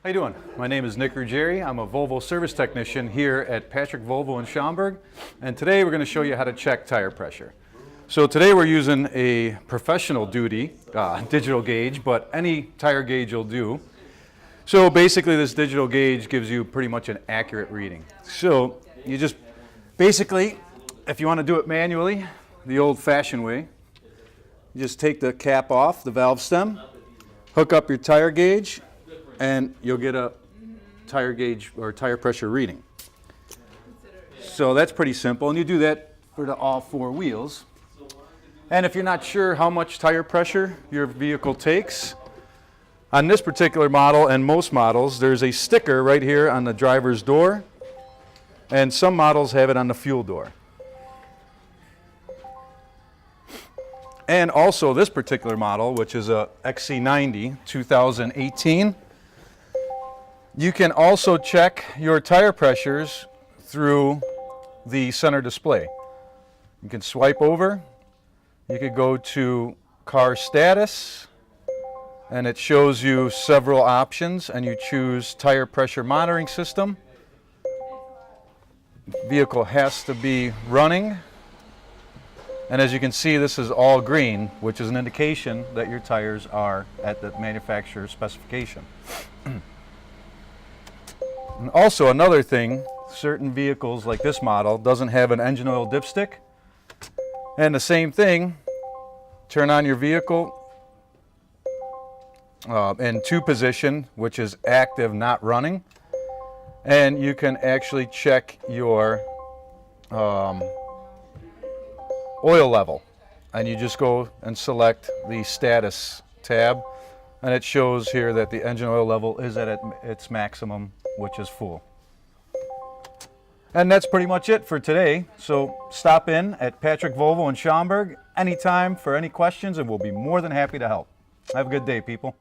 How you doing? My name is Nick Ruggieri. I'm a Volvo service technician here at Patrick Volvo in Schaumburg, and today we're going to show you how to check tire pressure. So today we're using a professional duty digital gauge, but any tire gauge will do. So basically this digital gauge gives you pretty much an accurate reading. So you just basically, if you want to do it manually, the old-fashioned way, you just take the cap off the valve stem, hook up your tire gauge, and you'll get a tire gauge or tire pressure reading. So that's pretty simple, and you do that for all four wheels. And if you're not sure how much tire pressure your vehicle takes, on this particular model and most models, there's a sticker right here on the driver's door, and some models have it on the fuel door. And also this particular model, which is a XC90 2018, you can also check your tire pressures through the center display. You can swipe over, you could go to car status, and it shows you several options, and you choose tire pressure monitoring system. Vehicle has to be running, and as you can see, this is all green, which is an indication that your tires are at the manufacturer's specification. And also another thing, certain vehicles like this model doesn't have an engine oil dipstick. And the same thing, turn on your vehicle in 2 position, which is active, not running. And you can actually check your oil level. And you just go and select the status tab. And it shows here that the engine oil level is at its maximum, which is full. And that's pretty much it for today. So stop in at Patrick Volvo in Schaumburg anytime for any questions, and we'll be more than happy to help. Have a good day, people.